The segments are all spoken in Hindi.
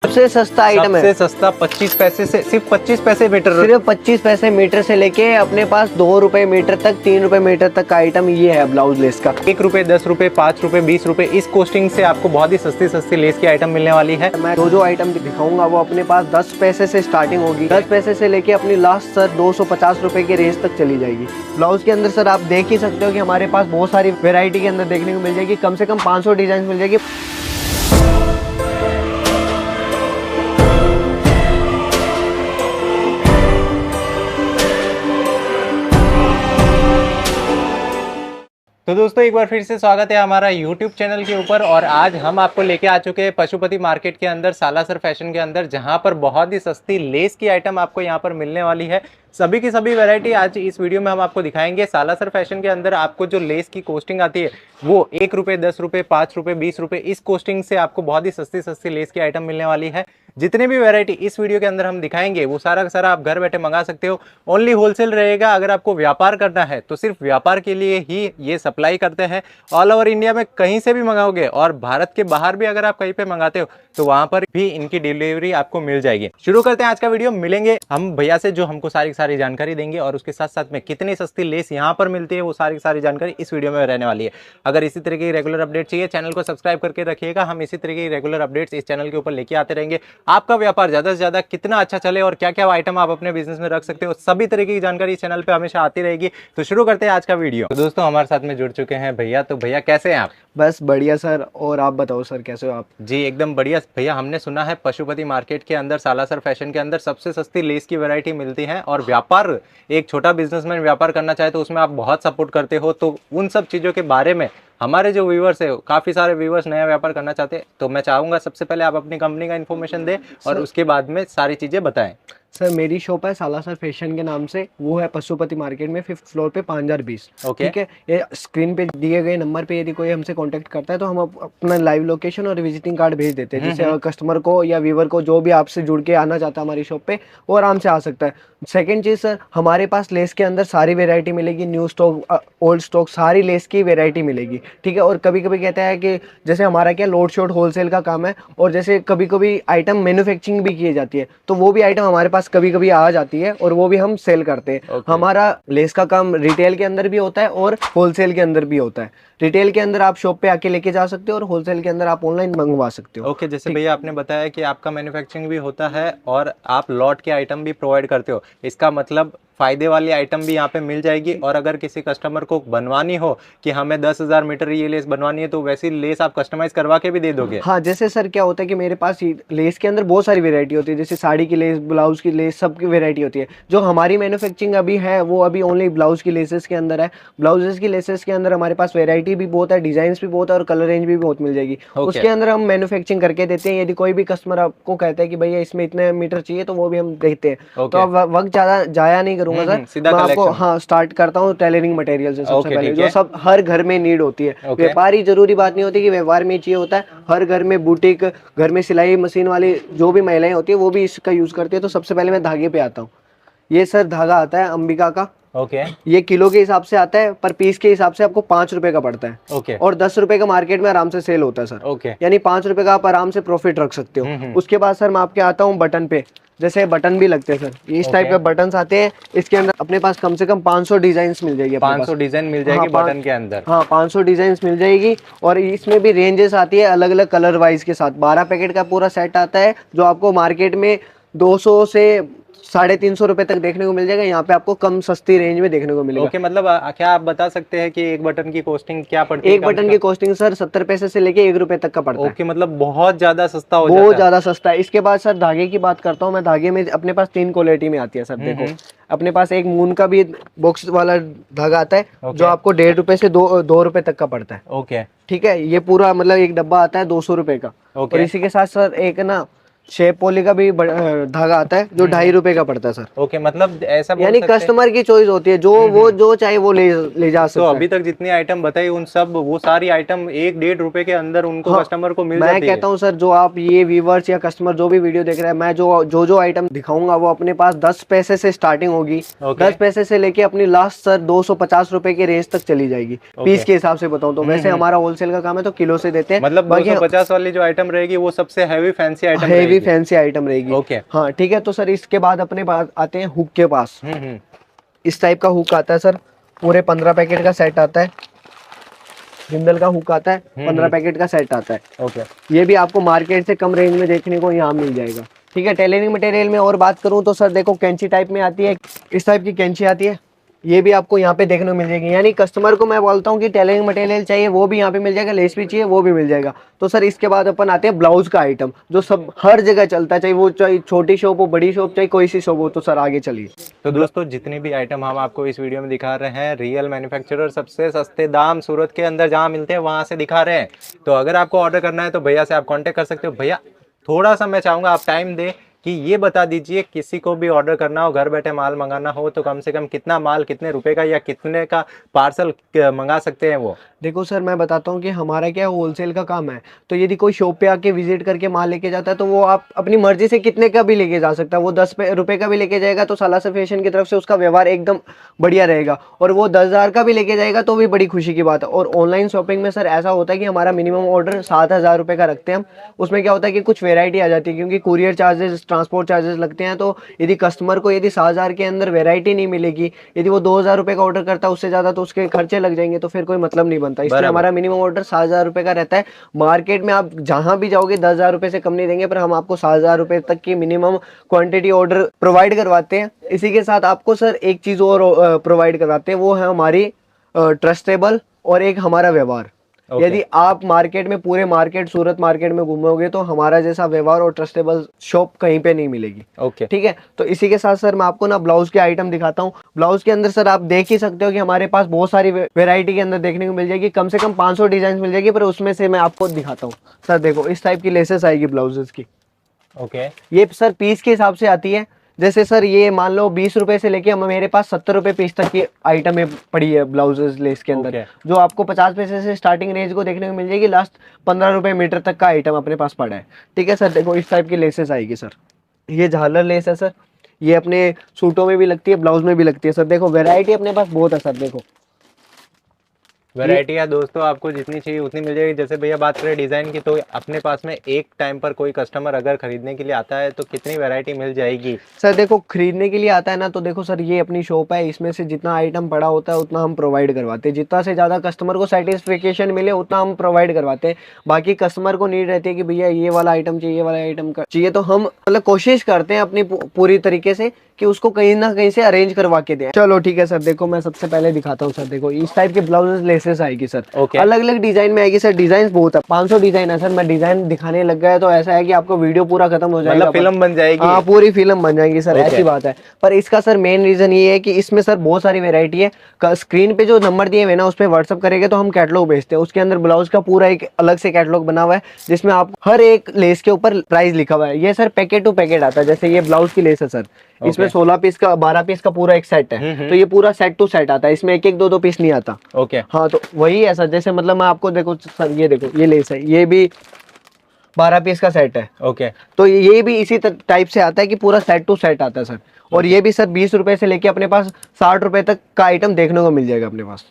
सबसे सस्ता आइटम है, सबसे सस्ता 25 पैसे से, सिर्फ 25 पैसे मीटर, सिर्फ 25 पैसे मीटर से लेके अपने पास 2 रुपए मीटर तक, 3 रुपए मीटर तक का आइटम ये है ब्लाउज लेस का। 1 रुपए, 10 रुपए, 5 रुपए, 20 रुपए, इस कोस्टिंग से आपको बहुत ही सस्ती लेस की आइटम मिलने वाली है। मैं जो आइटम दिखाऊंगा वो अपने पास 10 पैसे से स्टार्टिंग होगी, 10 पैसे से लेके अपनी लास्ट सर 250 रुपए के रेंज तक चली जाएगी। ब्लाउज के अंदर सर आप देख ही सकते हो कि हमारे पास बहुत सारी वेरायटी के अंदर देखने को मिल जाएगी, कम से कम 500 डिजाइन मिल जाएगी। तो दोस्तों एक बार फिर से स्वागत है हमारा YouTube चैनल के ऊपर। और आज हम आपको लेके आ चुके हैं पशुपति मार्केट के अंदर, सालासर फैशन के अंदर, जहां पर बहुत ही सस्ती लेस की आइटम आपको यहां पर मिलने वाली है। सभी की सभी वैरायटी आज इस वीडियो में हम आपको दिखाएंगे। सालासर फैशन के अंदर आपको जो लेस की कोस्टिंग आती है वो 1 रुपए, 10 रुपए, 5 रुपए, 20 रुपए, इस कोस्टिंग से आपको बहुत ही सस्ती लेस की आइटम मिलने वाली है। जितने भी वैरायटी इस वीडियो के अंदर हम दिखाएंगे वो सारा का सारा आप घर बैठे मंगा सकते हो। ओनली होलसेल रहेगा। अगर आपको व्यापार करना है तो सिर्फ व्यापार के लिए ही ये सप्लाई करते हैं। ऑल ओवर इंडिया में कहीं से भी मंगाओगे और भारत के बाहर भी अगर आप कहीं पे मंगाते हो तो वहां पर भी इनकी डिलीवरी आपको मिल जाएगी। शुरू करते हैं आज का वीडियो। मिलेंगे हम भैया से जो हमको सारी जानकारी देंगे और उसके साथ साथ में कितनी सस्ती लेस यहाँ पर मिलती है वो सारी जानकारी इस वीडियो में रहने वाली है। अगर इसी तरह की रेगुलर अपडेट चाहिए चैनल को सब्सक्राइब करके रखिएगा। हम इसी तरह की रेगुलर अपडेट्स इस चैनल के ऊपर लेके आते रहेंगे। आपका व्यापार ज्यादा से ज्यादा कितना अच्छा चले और क्या क्या आइटम आप अपने बिजनेस में रख सकते हो, सभी तरह की जानकारी इस चैनल पे हमेशा आती रहेगी। तो शुरू करते हैं आज का वीडियो। तो दोस्तों हमारे साथ में जुड़ चुके हैं भैया। तो भैया कैसे हैं आप? बस बढ़िया सर, और आप बताओ सर कैसे हो आप? जी एकदम बढ़िया भैया। हमने सुना है पशुपति मार्केट के अंदर, सालासर फैशन के अंदर सबसे सस्ती लेस की वैरायटी मिलती है। और व्यापार, एक छोटा बिजनेसमैन व्यापार करना चाहे तो उसमें आप बहुत सपोर्ट करते हो। तो उन सब चीज़ों के बारे में हमारे जो व्यूवर्स है, काफ़ी सारे व्यूवर्स नया व्यापार करना चाहते हैं, तो मैं चाहूँगा सबसे पहले आप अपनी कंपनी का इन्फॉर्मेशन दें और उसके बाद में सारी चीज़ें बताएं। सर मेरी शॉप है सालासर फैशन के नाम से, वो है पशुपति मार्केट में 5th फ्लोर पे 5020। ओके। ठीक है, ये स्क्रीन पे दिए गए नंबर पे यदि कोई हमसे कांटेक्ट करता है तो हम अपना लाइव लोकेशन और विजिटिंग कार्ड भेज देते हैं, जिससे कस्टमर को या व्यूवर को जो भी आपसे जुड़ के आना चाहता है हमारी शॉप पे वो आराम से आ सकता है। सेकेंड चीज़ सर, हमारे पास लेस के अंदर सारी वेरायटी मिलेगी, न्यू स्टॉक, ओल्ड स्टॉक, सारी लेस की वेरायटी मिलेगी। ठीक है, और कभी कभी कहते हैं कि जैसे हमारा क्या लोड शॉट होलसेल का काम है, और जैसे कभी कभी आइटम मैन्युफैक्चरिंग भी की जाती है तो वो भी आइटम हमारे पास कभी कभी आ जाती है और वो भी हम सेल करते हैं। हमारा लेस का काम रिटेल के अंदर भी होता है और होलसेल के अंदर भी होता है। रिटेल के अंदर आप शॉप पे आके लेके जा सकते हो और होलसेल के अंदर आप ऑनलाइन मंगवा सकते हो। ओके, जैसे भैया आपने बताया कि आपका मैन्युफैक्चरिंग भी होता है और आप लॉट के आइटम भी प्रोवाइड करते हो, इसका मतलब फायदे वाली आइटम भी यहाँ पे मिल जाएगी। और अगर किसी कस्टमर को बनवानी हो कि हमें 10,000 मीटर ये लेस बनवानी है तो वैसी लेस आप कस्टमाइज करवा के भी दे दोगे? हाँ, जैसे सर क्या होता है कि मेरे पास लेस के अंदर बहुत सारी वेरायटी होती है, जैसे साड़ी की लेस, ब्लाउज की लेस, सबकी वेरायटी होती है। जो हमारी मैन्युफैक्चरिंग अभी है वो अभी ओनली ब्लाउज की लेसेस के अंदर है। ब्लाउजेस की लेसेस के अंदर हमारे पास वेरायटी भी बहुत है, डिजाइन भी बहुत है और कलर रेंज भी बहुत मिल जाएगी। उसके अंदर हम मैन्युफैक्चरिंग करके देते हैं। यदि कोई भी कस्टमर आपको कहता है कि भैया इसमें इतने मीटर चाहिए तो वो भी हम देते हैं। तो अब वक्त ज्यादा जाया नहीं करूंगा सर, मैं आपको स्टार्ट करता हूँ टेलरिंग मटेरियल से। सबसे पहले जो सब हर घर में नीड होती है, व्यापारी जरूरी बात नहीं होती कि व्यापार में चाहिए होता है, हर घर में बुटीक, घर में सिलाई मशीन वाली जो भी महिलाएं होती है वो भी इसका यूज करती है। तो सबसे पहले मैं धागे पे आता हूँ। ये सर धागा आता है अंबिका का। ओके। ये किलो के हिसाब से आता है, पर पीस के हिसाब से आपको 5 रुपए का पड़ता है। ओके। और 10 रुपए का मार्केट में आराम से सेल होता है सर। ओके। यानी 5 रुपए का आप आराम से प्रॉफिट रख सकते हो। उसके बाद सर मैं आपके आता हूँ बटन पे। जैसे बटन भी लगते हैं सर, इस टाइप के बटन्स आते हैं। इसके अंदर अपने पास कम से कम 500 डिजाइन मिल जाएगी। 500 डिजाइन मिल जाएगी बटन के अंदर? हाँ, 500 डिजाइन मिल जाएगी। और इसमें भी रेंजेस आती है अलग अलग कलर वाइज के साथ। 12 पैकेट का पूरा सेट आता है जो आपको मार्केट में 200 से 350 रुपए तक देखने को मिल जाएगा। यहाँ पे आपको कम सस्ती रेंज में देखने को मिलेगा। ओके, मतलब क्या आप बता सकते हैं कि एक बटन की कॉस्टिंग क्या पड़ती है? एक बटन की कॉस्टिंग सर 70 पैसे से लेके 1 रुपए तक का पड़ता है। ओके, मतलब बहुत ज्यादा सस्ता हो जाता है। बहुत ज्यादा सस्ता है। इसके बाद सर धागे की बात करता हूँ मैं। धागे में अपने पास 3 क्वालिटी में आती है सर। देखो अपने पास एक मून का भी बॉक्स वाला धागा आता है जो आपको 1.5 रुपए से 2 रुपए तक का पड़ता है। ओके। ठीक है, ये पूरा मतलब एक डब्बा आता है 200 रुपए का। और इसी के साथ सर एक ना शेप पोली का भी धागा आता है जो 2.5 रुपए का पड़ता है सर। ओके, मतलब ऐसा यानी कस्टमर की चॉइस होती है, जो चाहे वो ले जा सकता है। तो अभी तक जितनी आइटम बताई उन सब वो सारी आइटम 1-1.5 रुपए के अंदर उनको कस्टमर को मिल जाती है। मैं कहता हूँ सर, जो आप ये व्यूवर्स या कस्टमर जो भी वीडियो देख रहे हैं, मैं जो आइटम दिखाऊंगा वो अपने पास 10 पैसे से स्टार्टिंग होगी। 10 पैसे से लेके अपनी लास्ट सर 250 रुपए के रेंज तक चली जाएगी। पीस के हिसाब से बताऊं तो वैसे हमारा होलसेल का काम है तो किलो से देते हैं। मतलब 250 वाली जो आइटम रहेगी वो सबसे हैवी फैंसी आइटम, हैवी रहेगी। फैंसी आइटम रहेगी। ओके। हाँ ठीक है। तो सर इसके बाद अपने पास आते हैं हुक के पास। हम्म। इस टाइप का हुक आता है सर, पूरे 15 पैकेट का सेट आता है। जिंदल का हुक आता है, 15 पैकेट का सेट आता है। ओके। ये भी आपको मार्केट से कम रेंज में देखने को यहाँ मिल जाएगा। ठीक है। टेलरिंग मटेरियल में और बात करूँ तो सर देखो कैंची टाइप में आती है, इस टाइप की कैंची आती है। ये भी आपको यहाँ पे देखने को मिल जाएगी। यानी कस्टमर को मैं बोलता हूँ कि टेलरिंग मटेरियल चाहिए वो भी यहाँ पे मिल जाएगा, लेस भी चाहिए वो भी मिल जाएगा। तो सर इसके बाद अपन आते हैं ब्लाउज का आइटम, जो सब हर जगह चलता है, चाहे छोटी शॉप हो, बड़ी शॉप, चाहे कोई सी शॉप हो। तो सर आगे चलिए। तो दोस्तों जितने भी आइटम हम आपको इस वीडियो में दिखा रहे हैं, रियल मैन्युफैक्चरर सबसे सस्ते दाम सूरत के अंदर जहां मिलते हैं वहां से दिखा रहे हैं। तो अगर आपको ऑर्डर करना है तो भैया से आप कांटेक्ट कर सकते हो। भैया थोड़ा सा मैं चाहूंगा आप टाइम दे कि ये बता दीजिए, किसी को भी ऑर्डर करना हो, घर बैठे माल मंगाना हो, तो कम से कम कितना माल, कितने रुपए का या कितने का पार्सल मंगा सकते हैं वो? देखो सर मैं बताता हूँ कि हमारा क्या होलसेल का काम है। तो यदि कोई शॉप पे आके विजिट करके माल लेके जाता है तो वो आप अपनी मर्जी से कितने का भी लेके जा सकता है। वो 10 रुपए का भी लेके जाएगा तो सालासर फैशन की तरफ से उसका व्यवहार एकदम बढ़िया रहेगा। और वो 10,000 का भी लेके जाएगा तो भी बड़ी खुशी की बात है। और ऑनलाइन शॉपिंग में सर ऐसा होता है कि हमारा मिनिमम ऑर्डर 7,000 रुपये का रखते हैं हम। उसमें क्या होता है कि कुछ वेराइटी आ जाती है, क्योंकि कुरियर चार्जेस, ट्रांसपोर्ट चार्जेस लगते हैं। तो यदि कस्टमर को यदि 7,000 के अंदर वेराइटी नहीं मिलेगी, यदि वो 2,000 रुपये का ऑर्डर करता है उससे ज़्यादा, तो उसके खर्चे लग जाएंगे, तो फिर कोई मतलब नहीं बनता। इसलिए हमारा मिनिमम ऑर्डर 7,000 रुपये का रहता है। मार्केट में आप जहां भी जाओगे 10,000 रुपये से कम नहीं देंगे, पर हम आपको 7,000 रुपये तक की मिनिमम क्वांटिटी ऑर्डर प्रोवाइड करवाते हैं। इसी के साथ आपको सर एक चीज़ और प्रोवाइड करवाते हैं, वो है हमारी ट्रस्टेबल और एक हमारा व्यवहार। यदि आप मार्केट में, पूरे मार्केट, सूरत मार्केट में घूमोगे तो हमारा जैसा व्यवहार और ट्रस्टेबल शॉप कहीं पे नहीं मिलेगी। ओके। ठीक है। तो इसी के साथ सर मैं आपको ना ब्लाउज के आइटम दिखाता हूँ। ब्लाउज के अंदर सर आप देख ही सकते हो कि हमारे पास बहुत सारी वेराइटी के अंदर देखने को मिल जाएगी। कम से कम 500 डिजाइन मिल जाएगी, पर उसमें से मैं आपको दिखाता हूँ। सर देखो इस टाइप की लेसेस आएगी ब्लाउजेस की। ओके। ये सर पीस के हिसाब से आती है। जैसे सर ये मान लो 20 रुपए से लेके मेरे पास 70 रुपए पीस तक की आइटम पड़ी है ब्लाउजेस लेस के अंदर। जो आपको 50 पैसे से स्टार्टिंग रेंज को देखने को मिल जाएगी, लास्ट 15 रुपए मीटर तक का आइटम अपने पास पड़ा है। ठीक है सर। देखो इस टाइप की लेसेस आएगी सर। ये झालर लेस है सर। ये अपने सूटों में भी लगती है, ब्लाउज में भी लगती है सर। देखो वेराइटी अपने पास बहुत है सर। देखो वैरायटी है दोस्तों, आपको जितनी चाहिए उतनी मिल जाएगी। जैसे भैया बात करें डिज़ाइन की, तो अपने पास में एक टाइम पर कोई कस्टमर अगर खरीदने के लिए आता है तो कितनी वैरायटी मिल जाएगी? सर देखो खरीदने के लिए आता है ना, तो देखो सर ये अपनी शॉप है, इसमें से जितना आइटम पड़ा होता है उतना हम प्रोवाइड करवाते हैं। जितना से ज़्यादा कस्टमर को सेटिस्फेक्शन मिले उतना हम प्रोवाइड करवाते हैं। बाकी कस्टमर को नीड रहती है कि भैया ये वाला आइटम चाहिए, ये वाला आइटम चाहिए, तो हम मतलब कोशिश करते हैं अपनी पूरी तरीके से कि उसको कहीं ना कहीं से अरेंज करवा के दें। चलो ठीक है सर। देखो मैं सबसे पहले दिखाता हूँ सर। देखो इस टाइप के ब्लाउजेस लेसेस आएगी सर। अलग अलग डिजाइन में आएगी सर। डिजाइन बहुत है, 500 डिजाइन है सर। मैं डिजाइन दिखाने लग गया तो ऐसा है कि आपको वीडियो पूरा खत्म हो जाएगा, मतलब फिल्म बन जाएगी। हाँ पूरी फिल्म बन जाएगी सर। ऐसी बात है। पर इसका सर मेन रीजन ये है कि इसमें सर बहुत सारी वेरायटी है। स्क्रीन पे जो नंबर दिए हुए ना उस पर व्हाट्सअप करेंगे तो हम कैटलॉग भेजते हैं। उसके अंदर ब्लाउज का पूरा एक अलग से कैटलॉग बना हुआ है, जिसमें आप हर एक लेस के ऊपर प्राइस लिखा हुआ है। ये सर पैकेट टू पैकेट आता है। जैसे ये ब्लाउज की लेस है सर, इसमें 16 पीस का, 12 पीस का पूरा एक सेट है। तो ये पूरा सेट टू सेट आता है, इसमें एक एक दो दो पीस नहीं आता। ओके। हाँ तो वही है सर। जैसे मतलब मैं आपको देखो सर, ये देखो ये लेस है, ये भी 12 पीस का सेट है। ओके। तो ये भी इसी टाइप से आता है कि पूरा सेट टू सेट आता है सर। और ये भी सर 20 रुपए से लेके अपने पास 60 रुपए तक का आइटम देखने को मिल जाएगा अपने पास।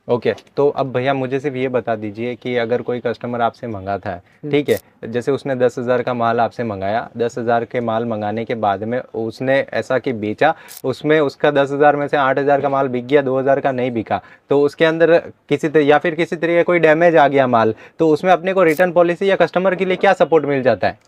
ओके। तो अब भैया मुझे सिर्फ ये बता दीजिए कि अगर कोई कस्टमर आपसे मंगाता है, ठीक है, जैसे उसने 10,000 का माल आपसे मंगाया, 10,000 के माल मंगाने के बाद में उसने ऐसा कि बेचा, उसमें उसका 10,000 में से 8,000 का माल बिक गया, 2,000 का नहीं बिका, तो उसके अंदर या फिर किसी तरीके का कोई डैमेज आ गया माल, तो उसमें अपने को रिटर्न पॉलिसी या कस्टमर के लिए क्या सपोर्ट मिल जाता है?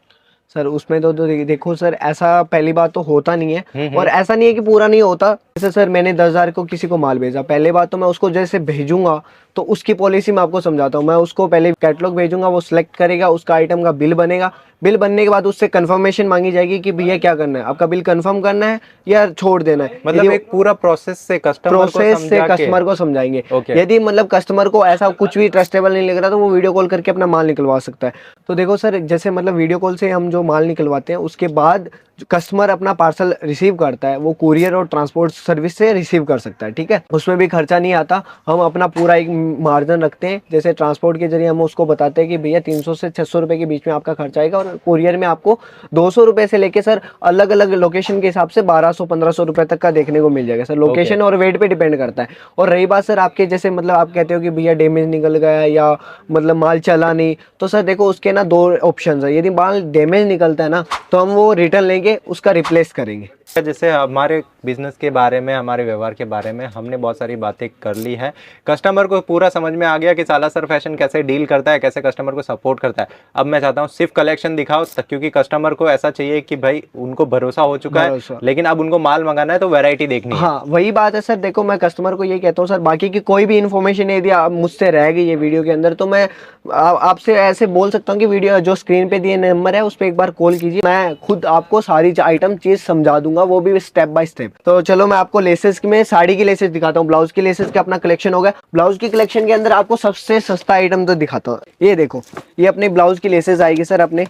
सर उसमें तो देखो सर, ऐसा पहली बात तो होता नहीं है। और ऐसा नहीं है कि पूरा नहीं होता। जैसे सर मैंने 10,000 को किसी को माल भेजा, पहले बात तो मैं उसको जैसे भेजूंगा तो उसकी पॉलिसी मैं आपको समझाता हूँ। मैं उसको पहले कैटलॉग भेजूंगा, वो सिलेक्ट करेगा, उसका आइटम का बिल बनेगा। बिल बनने के बाद उससे कंफर्मेशन मांगी जाएगी कि भैया क्या करना है, आपका बिल कंफर्म करना है या छोड़ देना है। मतलब एक पूरा प्रोसेस से कस्टमर को समझाएंगे। Okay. यदि मतलब कस्टमर को ऐसा कुछ भी ट्रस्टेबल नहीं लग रहा तो वो वीडियो कॉल करके अपना माल निकलवा सकता है। तो देखो सर, जैसे मतलब वीडियो कॉल से हम जो माल निकलवाते हैं उसके बाद कस्टमर अपना पार्सल रिसीव करता है वो कुरियर और ट्रांसपोर्ट सर्विस से रिसीव कर सकता है, ठीक है। उसमें भी खर्चा नहीं आता, हम अपना पूरा एक मार्जिन रखते हैं। जैसे ट्रांसपोर्ट के जरिए हम उसको बताते हैं कि भैया 300 से 600 रुपए के बीच में आपका खर्चा आएगा, और कुरियर में आपको 200 रुपए से लेके सर अलग अलग लोकेशन के हिसाब से 1200-1500 रुपए तक का देखने को मिल जाएगा सर। लोकेशन और वेट पे डिपेंड करता है। और रही बात सर आपके, जैसे मतलब आप कहते हो कि भैया डैमेज निकल गया या मतलब माल चला नहीं, तो सर देखो उसके ना दो ऑप्शन है। यदि माल डैमेज निकलता है ना तो हम वो रिटर्न लेंगे, उसका रिप्लेस करेंगे। जैसे हमारे बिजनेस के बारे में, हमारे व्यवहार के बारे में हमने बहुत सारी बातें कर ली है, कस्टमर को पूरा समझ में आ गया कि सालासर फैशन कैसे डील करता है, कैसे कस्टमर को सपोर्ट करता है। अब मैं चाहता हूँ सिर्फ कलेक्शन दिखाओ, क्योंकि कस्टमर को ऐसा चाहिए कि भाई उनको भरोसा हो चुका है, लेकिन अब उनको माल मंगाना है तो वैरायटी देखनी है। हाँ वही बात है सर। देखो मैं कस्टमर को यही कहता हूँ सर, बाकी की कोई भी इन्फॉर्मेशन यदि आप मुझसे रह गई ये वीडियो के अंदर, तो मैं आपसे ऐसे बोल सकता हूँ कि वीडियो जो स्क्रीन पे दिए नंबर है उस पर एक बार कॉल कीजिए, मैं खुद आपको सारी आइटम चीज समझा दूंगा, वो भी स्टेप बाय स्टेप। तो चलो मैं आपको लेसेस में साड़ी की लेसेस दिखाता हूँ। ब्लाउज की लेसेस का अपना कलेक्शन होगा। ब्लाउज की कलेक्शन के अंदर आपको सबसे सस्ता आइटम तो दिखाता हूँ। ये देखो, ये अपने ब्लाउज की लेसेस आएगी सर अपने।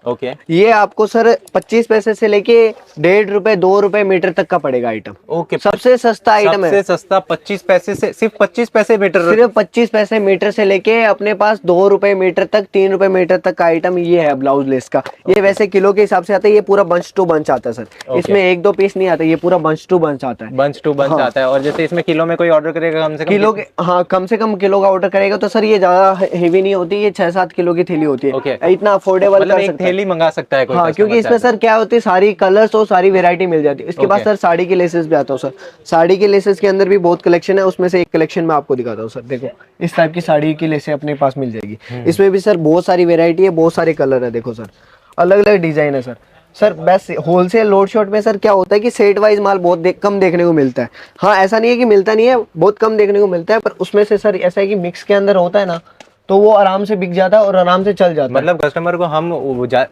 ओके ये आपको सर 25 पैसे से लेके 1.5 रुपए 2 रुपए मीटर तक का पड़ेगा आइटम। ओके, सबसे सस्ता आइटम है। सबसे सस्ता 25 पैसे से, सिर्फ 25 पैसे मीटर, सिर्फ 25 पैसे मीटर से लेके अपने पास 2 रुपए मीटर तक 3 रुपए मीटर तक का आइटम ये है ब्लाउज लेस का। ये वैसे किलो के हिसाब से आता है, ये पूरा बंच टू बंच आता है सर। इसमें 1-2 पीस नहीं आता, ये पूरा बंच टू बंच आता है। बंच टू बंच आता है। और जैसे इसमें किलो में कोई ऑर्डर करेगा कम से कम किलो के, हाँ कम से कम किलो का ऑर्डर करेगा तो सर ये ज्यादा हेवी नहीं होती, ये 6-7 किलो की थैली होती है। इतना अफोर्डेबल मतलब कर एक सकता है। थैली मंगा सकता है कोई हाँ क्योंकि इसमें सर क्या होती है, सारी कलर्स और सारी वैरायटी मिल जाती है। इसके बाद सर साड़ी के लेसेस भी आता हूँ सर। साड़ी के लेसेस के अंदर भी बहुत कलेक्शन है, उसमें से एक कलेक्शन मैं आपको दिखाता हूँ सर। देखो इस टाइप की साड़ी की लेसें अपने पास मिल जाएगी। इसमें भी सर बहुत सारी वैरायटी है, बहुत सारे कलर है। देखो सर अलग अलग डिजाइन है सर। सर बस होलसेल लोड शॉट में सर क्या होता है कि सेट वाइज माल बहुत कम देखने को मिलता है। हाँ ऐसा नहीं है कि मिलता नहीं है, बहुत कम देखने को मिलता है, पर उसमें से सर ऐसा है कि मिक्स के अंदर होता है ना, तो वो आराम से बिक जाता है और आराम से चल जाता है। मतलब कस्टमर को हम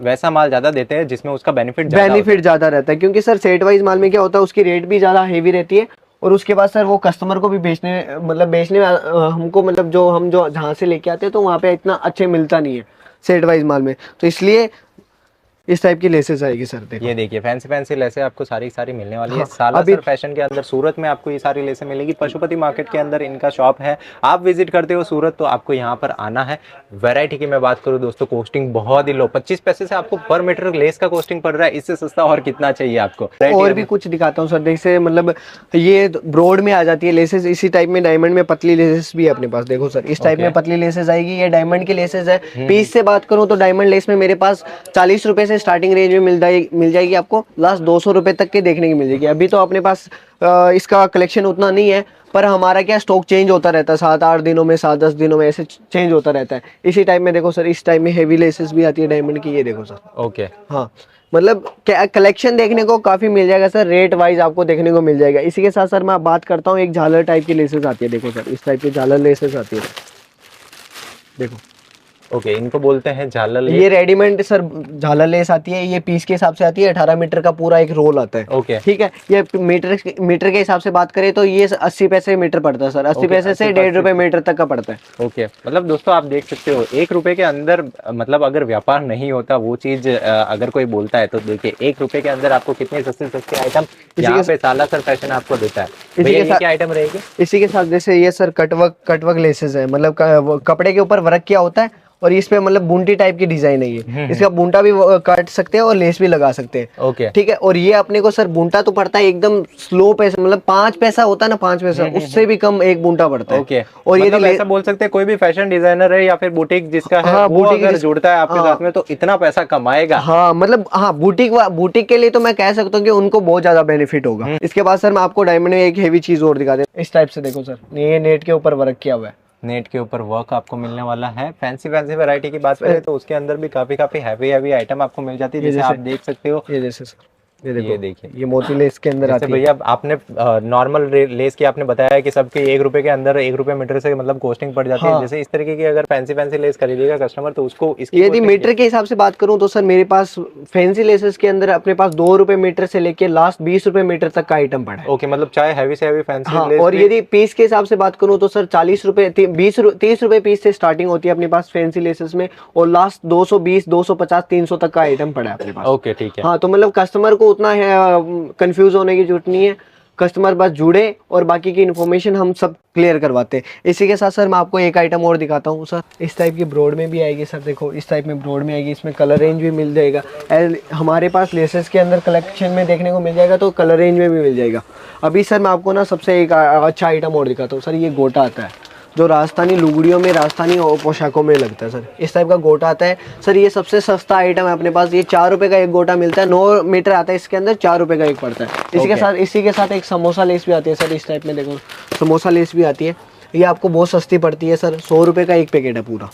वैसा माल ज्यादा देते हैं जिसमें उसका बेनिफिट ज्यादा रहता है। क्योंकि सर सेट वाइज माल में क्या होता है, उसकी रेट भी ज्यादा हेवी रहती है, और उसके बाद सर वो कस्टमर को भी बेचने में हमको मतलब जो जहाँ से लेके आते हैं तो वहाँ पे इतना अच्छे मिलता नहीं है सेट वाइज माल में, तो इसलिए इस टाइप की लेसेस आएगी सर। देखो ये देखिए फैंसी फैंसी लेसें आपको सारी मिलने वाली है। सालासर फैशन के अंदर सूरत में आपको ये सारी लेसें मिलेगी। पशुपति मार्केट के अंदर इनका शॉप है। आप विजिट करते हो सूरत तो आपको यहाँ पर आना है। वैरायटी की मैं बात करूँ दोस्तों, कॉस्टिंग बहुत ही लो, 25 पैसे से आपको पर मीटर लेस का कॉस्टिंग पड़ रहा है। इससे सस्ता और कितना चाहिए आपको। और भी कुछ दिखाता हूँ सर। जैसे मतलब ये ब्रॉड में आ जाती है लेसेस, इसी टाइप में डायमंड में पतली लेसेस भी है अपने पास। देखो सर इस टाइप में पतली लेसेस आएगी, ये डायमंड की लेसेस है। पीस से बात करूँ तो डायमंड लेस में मेरे पास 40 रुपए से स्टार्टिंग रेंज में मिल जाएगी आपको, लास्ट 200 रुपए तक के देखने की मिल जाएगी। अभी तो अपने पास इसका कलेक्शन उतना नहीं है, पर हमारा क्या स्टॉक चेंज होता रहता है, 7-8 दिनों में 7-10 दिनों में ऐसे चेंज होता रहता है। इसी टाइप में देखो सर, इस टाइप में हेवी लेसेस भी आती है डायमंड की। ये देखो सर। ओके हाँ मतलब क्या कलेक्शन देखने को काफी मिल जाएगा सर, रेट वाइज आपको देखने को मिल जाएगा। इसी के साथ सर मैं बात करता हूँ, एक झालर टाइप की लेसेस आती है। देखो सर इस टाइप की झालर लेसेस आती है। देखो ओके, इनको बोलते हैं झालर लेस। ये रेडीमेड सर झालर लेस आती है, ये पीस के हिसाब से आती है। 18 मीटर का पूरा एक रोल आता है। ओके ठीक है। ये मीटर के हिसाब से बात करें तो ये 80 पैसे मीटर पड़ता है सर। 80 पैसे से 1.5 रुपए मीटर तक का पड़ता है। ओके मतलब दोस्तों आप देख सकते हो 1 रुपए के अंदर, मतलब अगर व्यापार नहीं होता वो चीज अगर कोई बोलता है तो देखिए 1 रुपए के अंदर आपको कितने सस्ते आइटम यहाँ पे सालासर फैशन आपको देता है। भैया ये क्या आइटम रहेगी? इसी के साथ जैसे ये सर कटवर्क लेसेस है, मतलब कपड़े के ऊपर वर्क किया होता है और इस पे मतलब बूंटी टाइप की डिजाइन है ये। इसका बूंटा भी काट सकते हैं और लेस भी लगा सकते हैं। ओके ठीक है। और ये अपने को सर बूंटा तो पड़ता है एकदम स्लो पैसा, मतलब 5 पैसा होता है ना, 5 पैसा उससे भी कम एक बूंटा पड़ता है। ओके। और मतलब ऐसा बोल सकते हैं कोई भी फैशन डिजाइनर है या फिर बुटीक जिसका है, वो अगर जुड़ता है आपके साथ में तो इतना पैसा कमाएगा। हाँ मतलब हाँ, बुटीक के लिए तो मैं कह सकता हूँ कि उनको बहुत ज्यादा बेनिफिट होगा। इसके बाद सर मैं आपको डायमंड में एक हेवी चीज और दिखा दे। इस टाइप से देखो सर, ये नेट के ऊपर वर्क किया हुआ है। नेट के ऊपर वर्क आपको मिलने वाला है। फैंसी वैरायटी की बात करें तो उसके अंदर भी काफी हैवी आइटम आपको मिल जाती है, जैसे आप देख सकते हो। ये जैसे सर ये ये देखो, देखिए, ये मोती लेस के अंदर जैसे आती है। भैया आपने नॉर्मल लेस की आपने बताया कि सबके 1 रुपए के अंदर 1 रुपए मीटर से मतलब कॉस्टिंग पड़ जाती है। हाँ, जैसे इस तरीके की अगर फैंसी लेस खरीदेगा कस्टमर तो उसको इसकी यदि कॉस्टिंग मीटर के हिसाब से बात करूं तो सर मेरे पास फैंसी लेसेस के अंदर अपने पास 2 रुपए मीटर से लेके लास्ट 20 रुपए मीटर तक का आइटम पड़ा है। ओके, मतलब चाहे हैवी से हैवी फैंसी हाँ, लेस और भी। यदि पीस के हिसाब से बात करूं तो सर 40 रुपए 30 रुपए पीस से स्टार्टिंग होती है अपने पास फैंसी लेसेस में, और लास्ट 220 250 300 तक का आइटम पड़ा है अपने पास। ओके ठीक है। हाँ, तो मतलब कस्टमर को उतना है कंफ्यूज होने की जरूरत नहीं है, कस्टमर बस जुड़े और बाकी की इन्फॉर्मेशन हम सब क्लियर करवाते हैं। इसी के साथ सर मैं आपको एक आइटम और दिखाता हूँ सर, इस टाइप की ब्रॉड में भी आएगी सर, देखो इस टाइप में ब्रॉड में आएगी, इसमें कलर रेंज भी मिल जाएगा। हमारे पास लेसेस के अंदर कलेक्शन में देखने को मिल जाएगा, तो कलर रेंज में भी मिल जाएगा। अभी सर मैं आपको ना सबसे एक अच्छा आइटम और दिखाता हूँ सर, ये गोटा आता है जो राजस्थानी लुगड़ियों में, राजस्थानी पोशाकों में लगता है सर, इस टाइप का गोटा आता है सर। ये सबसे सस्ता आइटम है अपने पास, ये 4 रुपए का एक गोटा मिलता है, 9 मीटर आता है इसके अंदर, 4 रुपए का एक पड़ता है। इसी के साथ एक समोसा लेस भी आती है सर, इस टाइप में देखो समोसा लेस भी आती है, ये आपको बहुत सस्ती पड़ती है सर, 100 रुपए का एक पैकेट है पूरा।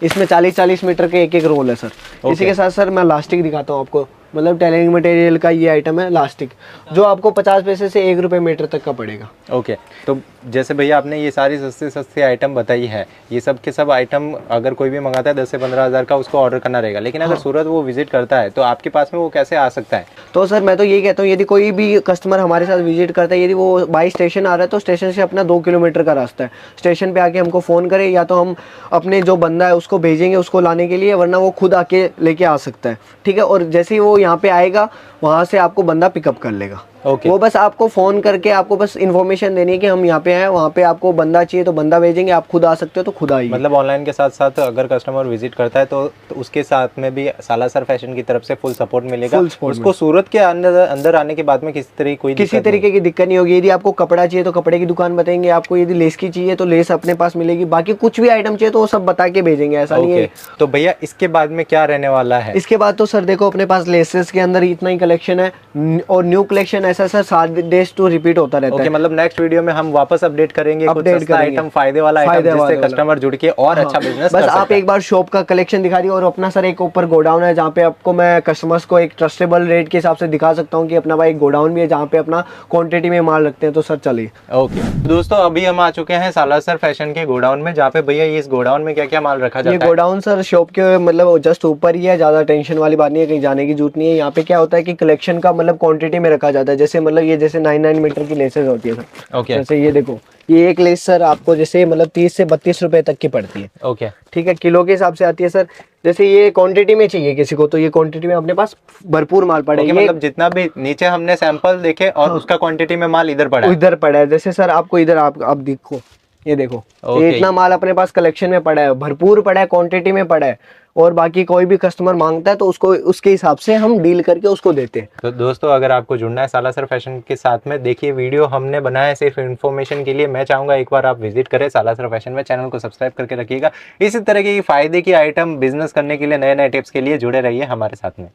इसमें 40-40 मीटर के एक रोल है सर। इसी के साथ सर मैं लास्टिक दिखाता हूँ आपको, मतलब टेलिंग मटेरियल का ये आइटम है लास्टिक, जो आपको 50 पैसे से 1 रुपए मीटर तक का पड़ेगा। ओके, तो जैसे भैया आपने ये सारी सस्ती आइटम बताई है, ये सब के सब आइटम अगर कोई भी मंगाता है 10 से 15 हज़ार का उसको ऑर्डर करना रहेगा, लेकिन अगर सूरत वो विजिट करता है तो आपके पास में वो कैसे आ सकता है? तो सर मैं तो यही कहता हूँ, यदि कोई भी कस्टमर हमारे साथ विजिट करता है, यदि वो बाई स्टेशन आ रहा है तो स्टेशन से अपना 2 किलोमीटर का रास्ता है, स्टेशन पे आके हमको फ़ोन करे, या तो हम अपने जो बंदा है उसको भेजेंगे उसको लाने के लिए, वरना वो खुद आके लेके आ सकता है, ठीक है। और जैसे ही वो यहाँ पे आएगा वहाँ से आपको बंदा पिकअप कर लेगा। ओके। वो बस आपको फ़ोन करके आपको बस इन्फॉर्मेशन देनी है कि हम यहाँ पे हैं, वहाँ पे आपको बंदा चाहिए तो बंदा भेजेंगे, आप खुद आ सकते हो तो खुद आइए। मतलब ऑनलाइन के साथ साथ अगर कस्टमर विजिट करता है तो उसके साथ में भी सालासर फैशन की तरफ से फुल सपोर्ट मिलेगा। उसको सूरत के अंदर आने के बाद में किसी तरीके की दिक्कत नहीं होगी। यदि आपको कपड़ा चाहिए तो कपड़े की दुकान बताएंगे, आपको यदि लेस की चाहिए तो लेस अपने पास मिलेगी, बाकी कुछ भी आइटम चाहिए तो वो सब बता के भेजेंगे, ऐसा नहीं है। तो भैया इसके बाद में क्या रहने वाला है? इसके बाद तो सर देखो अपने पास लेसेस के अंदर इतना ही कलेक्शन है, और न्यू कलेक्शन ऐसा सर 7 डेज टू रिपीट होता रहता है। मतलब नेक्स्ट वीडियो में हम वापस अपडेट करेंगे कुछ सस्ता आइटम, फायदे वाला आइटम, जिससे कस्टमर जुड़ के और अच्छा बिजनेस बस आप एक बार शॉप का कलेक्शन दिखा दिए, और अपना सर एक ऊपर गोडाउन है जहाँ पे आपको मैं कस्टमर्स को एक ट्रस्टेबल रेट के हिसाब से दिखा सकता हूँ कि अपना भाई गोडाउन भी है जहाँ पे अपना क्वांटिटी में माल रखते हैं, तो सर चलिए। ओके दोस्तों, अभी हम आ चुके हैं सालासर फैशन के गोडाउन में, जहाँ पे भैया इस गोडाउन में क्या क्या माल रखा जाता है? ये गोडाउन सर शॉप के मतलब जस्ट ऊपर ही है, ज्यादा टेंशन वाली बात नहीं है, कहीं जाने की जरूरत नहीं है। यहाँ पे क्या होता है कि कलेक्शन का मतलब क्वांटिटी में रखा जाता है, जैसे मतलब ये जैसे 9 मीटर की लेसेस होती है सर। ओके। जैसे ये देखो, ये एक लेस सर आपको जैसे मतलब 30 से 32 रुपए तक की पड़ती है। ओके ठीक है, किलो के हिसाब से आती है सर। जैसे ये क्वांटिटी में चाहिए किसी को तो ये क्वांटिटी में अपने पास भरपूर माल पड़ेगा। मतलब जितना भी नीचे हमने सैंपल देखे और उसका क्वांटिटी में माल इधर पड़ा है। इधर पड़ा है, जैसे सर आपको इधर आप देखो, ये देखो ये इतना माल अपने पास कलेक्शन में पड़ा है, भरपूर पड़ा है, क्वांटिटी में पड़ा है, और बाकी कोई भी कस्टमर मांगता है तो उसको उसके हिसाब से हम डील करके उसको देते हैं। तो दोस्तों, अगर आपको जुड़ना है सालासर फैशन के साथ में, देखिए वीडियो हमने बनाया है सिर्फ इन्फॉर्मेशन के लिए। मैं चाहूंगा एक बार आप विजिट करें सालासर फैशन में, चैनल को सब्सक्राइब करके रखिएगा। इसी तरह की फायदे की आइटम बिजनेस करने के लिए, नए नए टिप्स के लिए जुड़े रहिए हमारे साथ में।